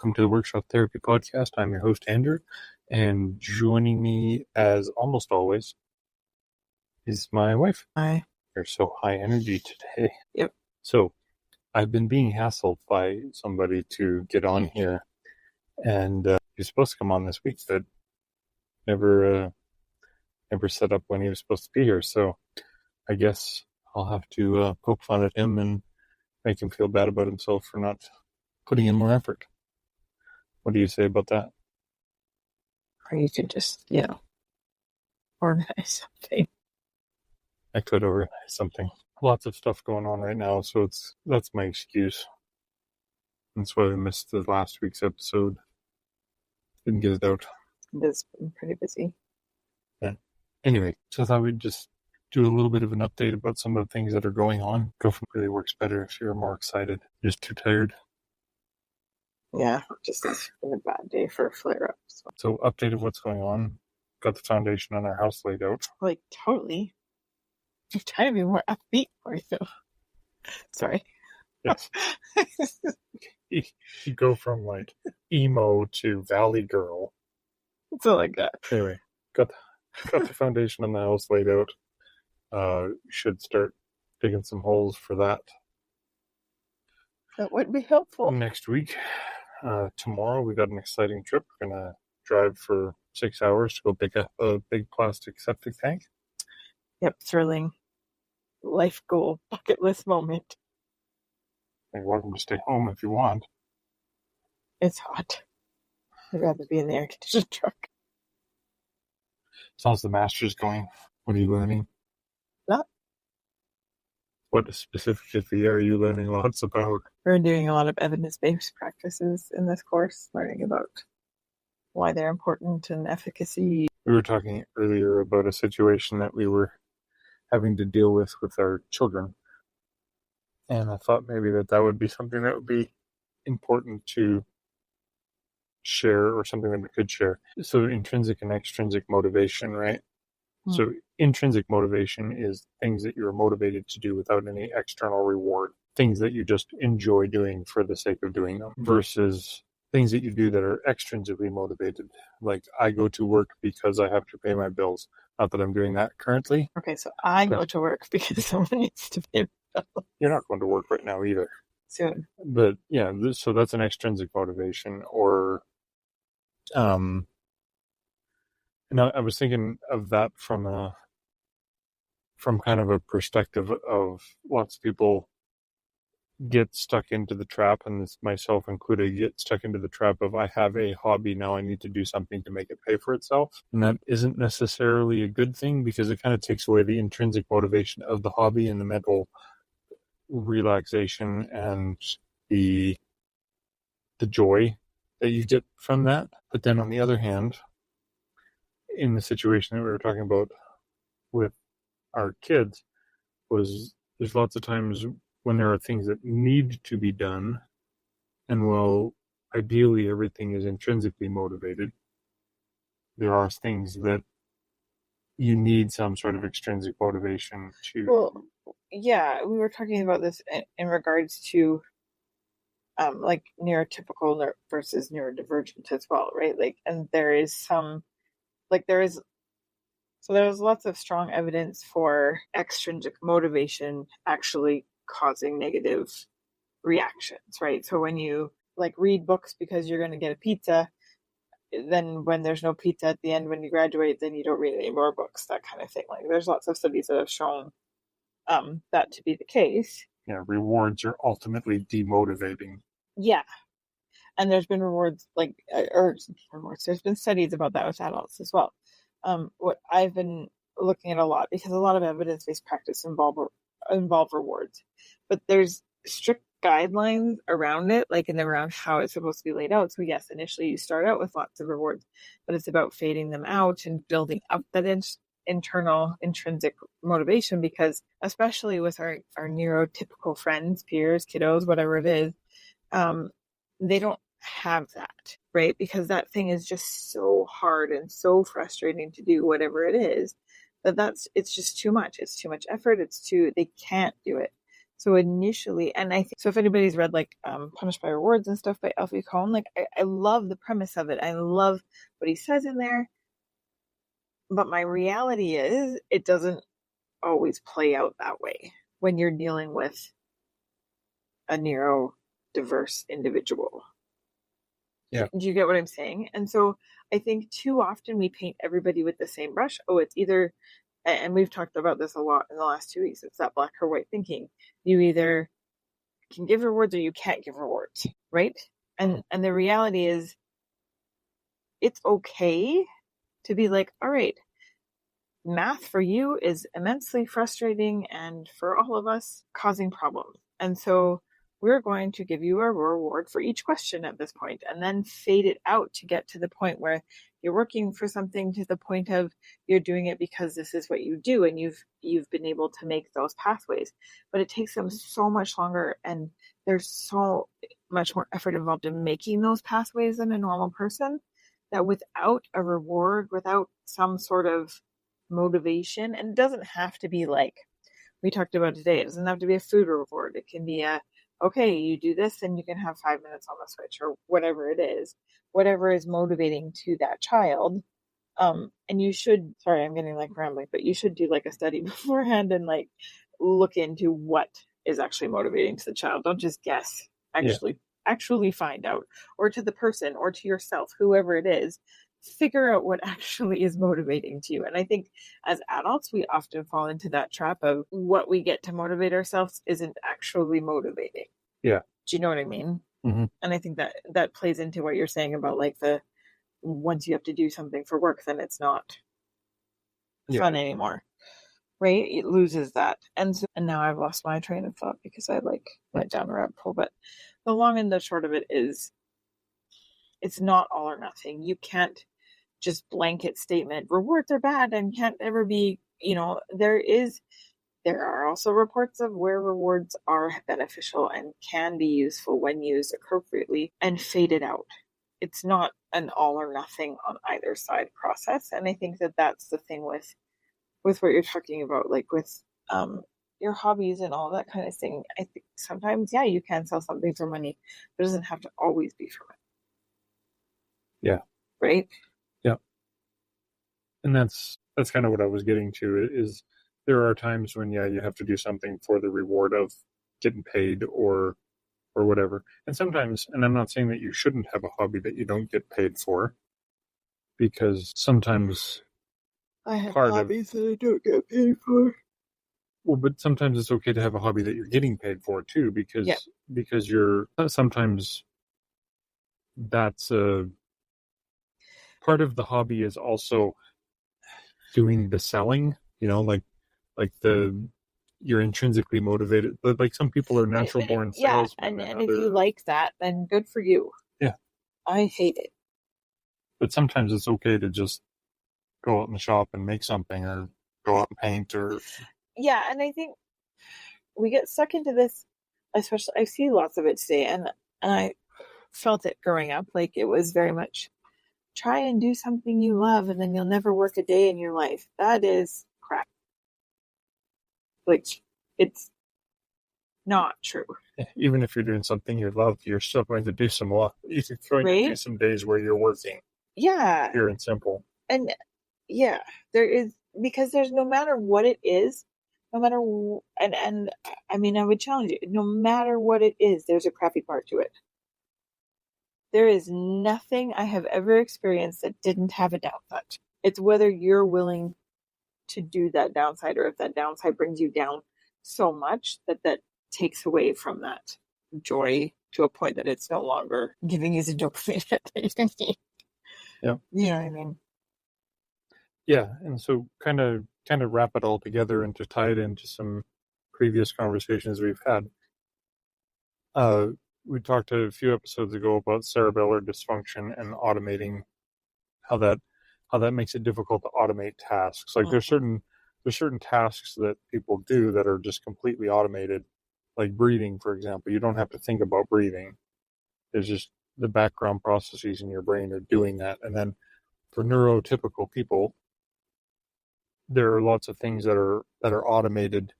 Welcome to the Workshop Therapy Podcast. I'm your host, Andrew, and joining me, as almost always, is my wife. Hi. You're so high energy today. Yep. So, I've been being hassled by somebody to get on here, and he was supposed to come on this week, but never set up when he was supposed to be here. So, I guess I'll have to poke fun at him and make him feel bad about himself for not putting in more effort. What do you say about that? Or you could just, organize something. I could organize something. Lots of stuff going on right now, so that's my excuse. That's why I missed the last week's episode. Didn't get it out. It's been pretty busy. Yeah. Anyway, so I thought we'd just do a little bit of an update about some of the things that are going on. Go from really works better if you're more excited. Just too tired. Yeah, just it's been a bad day for a flare-ups. So update of what's going on. Got the foundation on our house laid out. Like, totally. I'm trying to be more upbeat for you. Sorry. Yes. You go from like emo to valley girl. Something like that. Anyway, got the foundation on the house laid out. Should start digging some holes for that. That would be helpful. Next week. Tomorrow we got an exciting trip. We're gonna drive for 6 hours to go pick up a big plastic septic tank. Yep, thrilling. Life goal, bucket list moment. You're welcome to stay home if you want. It's hot. I'd rather be in the air-conditioned truck. How's the master's going? What are you learning? Not. What specifically are you learning lots about? We're doing a lot of evidence-based practices in this course, learning about why they're important and efficacy. We were talking earlier about a situation that we were having to deal with our children. And I thought maybe that would be something that would be important to share, or something that we could share. So intrinsic and extrinsic motivation, right? So intrinsic motivation is things that you're motivated to do without any external reward. Things that you just enjoy doing for the sake of doing them, versus things that you do that are extrinsically motivated. Like, I go to work because I have to pay my bills. Not that I'm doing that currently. Okay, so I go to work because someone needs to pay my bills. You're not going to work right now either. Soon. But yeah, so that's an extrinsic motivation. Or and I was thinking of that from kind of a perspective of lots of people get stuck into the trap, and this myself included, get stuck into the trap of, I have a hobby, now I need to do something to make it pay for itself. And that isn't necessarily a good thing, because it kind of takes away the intrinsic motivation of the hobby and the mental relaxation and the joy that you get from that. But then on the other hand, in the situation that we were talking about with our kids, was there's lots of times when there are things that need to be done, and well, ideally everything is intrinsically motivated, there are things that you need some sort of extrinsic motivation to. Well, yeah, we were talking about this in regards to like neurotypical versus neurodivergent as well, right? Like, and there is lots of strong evidence for extrinsic motivation actually causing negative reactions, right? So when you like read books because you're going to get a pizza, then when there's no pizza at the end when you graduate, then you don't read any more books, that kind of thing. Like, there's lots of studies that have shown that to be the case. Yeah, rewards are ultimately demotivating. Yeah. And there's been rewards, there's been studies about that with adults as well. What I've been looking at a lot, because a lot of evidence-based practice involve rewards, but there's strict guidelines around it, like and around how it's supposed to be laid out. So yes, initially you start out with lots of rewards, but it's about fading them out and building up that internal intrinsic motivation, because especially with our neurotypical friends, peers, kiddos, whatever it is, they don't have that, right? Because that thing is just so hard and so frustrating to do, whatever it is, it's just too much. It's too much effort. They can't do it. So initially, and I think, so if anybody's read like Punished by Rewards and stuff by Alfie Kohn, like I love the premise of it. I love what he says in there. But my reality is it doesn't always play out that way when you're dealing with a neurodiverse individual. Yeah. Do you get what I'm saying? And so I think too often we paint everybody with the same brush. Oh, it's either, and we've talked about this a lot in the last 2 weeks, it's that black or white thinking. You either can give rewards or you can't give rewards, right? And the reality is it's okay to be like, all right, math for you is immensely frustrating and for all of us causing problems. And so we're going to give you a reward for each question at this point and then fade it out to get to the point where you're working for something to the point of you're doing it because this is what you do and you've been able to make those pathways. But it takes them so much longer and there's so much more effort involved in making those pathways than a normal person that without a reward, without some sort of motivation, and it doesn't have to be like we talked about today, it doesn't have to be a food reward. It can be a, okay, you do this and you can have 5 minutes on the Switch or whatever it is, whatever is motivating to that child. And you should, sorry, I'm getting like rambling, but you should do like a study beforehand and like look into what is actually motivating to the child. Don't just guess. Actually find out, or to the person or to yourself, whoever it is, figure out what actually is motivating to you. And I think as adults, we often fall into that trap of what we get to motivate ourselves isn't actually motivating. Yeah. Do you know what I mean? Mm-hmm. And I think that plays into what you're saying about like once you have to do something for work, then it's not fun anymore. Right? It loses that. And now I've lost my train of thought because I like went down a rabbit hole. But the long and the short of it is it's not all or nothing. You can't just blanket statement rewards are bad and can't ever be, there are also reports of where rewards are beneficial and can be useful when used appropriately and faded out. It's not an all or nothing on either side process. And I think that's the thing with what you're talking about, like with your hobbies and all that kind of thing. I think sometimes, you can sell something for money, but it doesn't have to always be for money. Yeah. Right? Yeah. And that's kind of what I was getting to is there are times when, you have to do something for the reward of getting paid or whatever. And sometimes, and I'm not saying that you shouldn't have a hobby that you don't get paid for, because sometimes I have hobbies that I don't get paid for. Well, but sometimes it's okay to have a hobby that you're getting paid for too, because you're sometimes that's a part of the hobby is also doing the selling, you're intrinsically motivated. But like some people are natural born salesmen. And if you like that, then good for you. Yeah. I hate it. But sometimes it's okay to just go out in the shop and make something or go out and paint or... Yeah, and I think we get stuck into this, especially I see lots of it today, and I felt it growing up. Like it was very much try and do something you love and then you'll never work a day in your life. That is crap. Like it's not true. Even if you're doing something you love, you're still going to do some work. You're going to do some days where you're working. Yeah. Pure and simple. And there is, because there's no matter what it is, no matter, and I mean, I would challenge you, no matter what it is, there's a crappy part to it. There is nothing I have ever experienced that didn't have a downside. It's whether you're willing to do that downside or if that downside brings you down so much that takes away from that joy to a point that it's no longer giving you the dopamine that you need. Yeah. You know what I mean? Yeah, and so kind of wrap it all together and to tie it into some previous conversations we've had. We talked a few episodes ago about cerebellar dysfunction and automating, how that makes it difficult to automate tasks. Like there's certain tasks that people do that are just completely automated, like breathing, for example. You don't have to think about breathing. There's just the background processes in your brain are doing that. And then for neurotypical people, there are lots of things that are automated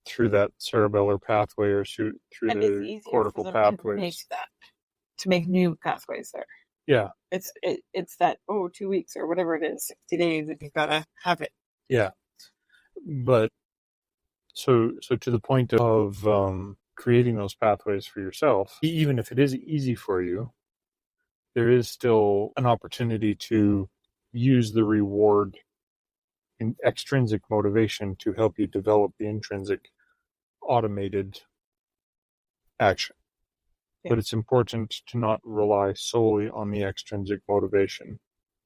through that cerebellar pathway or through And it's the easier for cortical them pathways. to make new pathways there. Yeah. It's that 2 weeks or whatever it is, 60 days, and you've got to have it. Yeah. But so to the point of creating those pathways for yourself, even if it is easy for you, there is still an opportunity to use the reward in extrinsic motivation to help you develop the intrinsic automated action. Yeah. But it's important to not rely solely on the extrinsic motivation,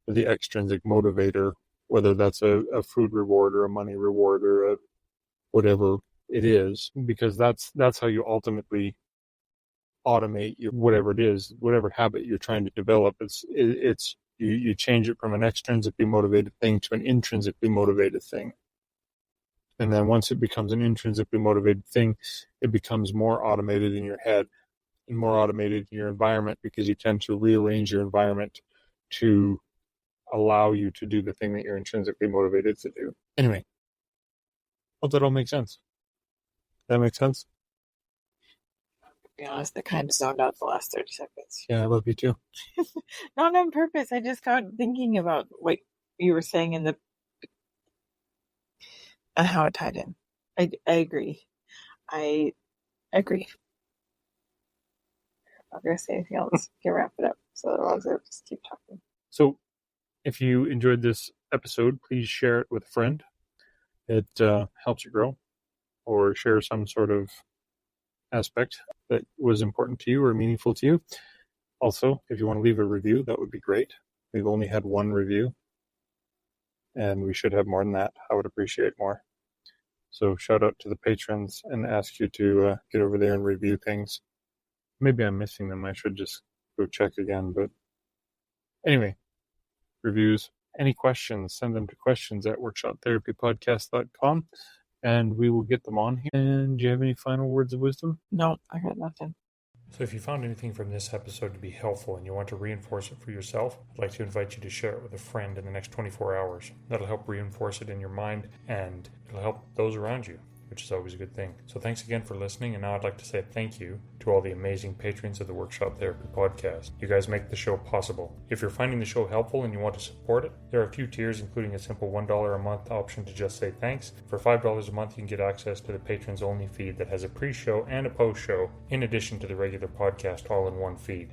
the extrinsic motivator, whether that's a food reward or a money reward or a whatever it is, because that's how you ultimately automate your whatever it is, whatever habit you're trying to develop. It's you change it from an extrinsically motivated thing to an intrinsically motivated thing. And then once it becomes an intrinsically motivated thing, it becomes more automated in your head and more automated in your environment, because you tend to rearrange your environment to allow you to do the thing that you're intrinsically motivated to do. Anyway, hope that all makes sense. That makes sense? To be honest, I kind of zoned out the last 30 seconds. Yeah, I love you too. Not on purpose. I just got thinking about what you were saying and how it tied in. I agree. I agree. I'm not going to say anything else. Can wrap it up. So otherwise I'll just keep talking. So if you enjoyed this episode, please share it with a friend. It helps you grow, or share some sort of aspect that was important to you or meaningful to you. Also, if you want to leave a review, that would be great. We've only had one review, and we should have more than that. I would appreciate more. So shout out to the patrons and ask you to get over there and review things. Maybe I'm missing them. I should just go check again. But anyway, reviews. Any questions, send them to questions@workshopptherapypodcast.com, and we will get them on here. And do you have any final words of wisdom? No, I got nothing. So if you found anything from this episode to be helpful and you want to reinforce it for yourself, I'd like to invite you to share it with a friend in the next 24 hours. That'll help reinforce it in your mind, and it'll help those around you, which is always a good thing. So thanks again for listening, and now I'd like to say thank you to all the amazing patrons of the Workshop Therapy Podcast. You guys make the show possible. If you're finding the show helpful and you want to support it, there are a few tiers, including a simple $1 a month option to just say thanks. For $5 a month, you can get access to the patrons only feed that has a pre-show and a post-show, in addition to the regular podcast, all in one feed.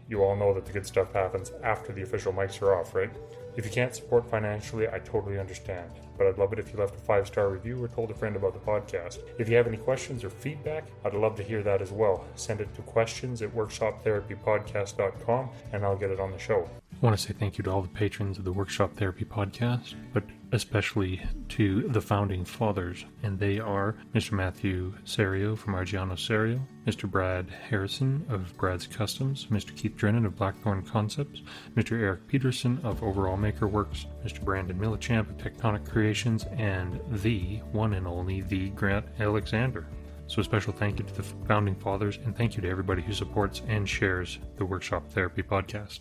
You all know that the good stuff happens after the official mics are off, right? If you can't support financially, I totally understand, but I'd love it if you left a 5-star review or told a friend about the podcast. If you have any questions or feedback, I'd love to hear that as well. Send it to questions@workshoptherapypodcast.com, and I'll get it on the show. I want to say thank you to all the patrons of the Workshop Therapy Podcast, but especially to the founding fathers, and they are Mr. Matthew Serio from Argiano Serio, Mr. Brad Harrison of Brad's Customs, Mr. Keith Drennan of Blackthorn Concepts, Mr. Eric Peterson of Overall Maker Works, Mr. Brandon Millichamp of Tectonic Creations, and the one and only the Grant Alexander. So a special thank you to the founding fathers, and thank you to everybody who supports and shares the Workshop Therapy Podcast.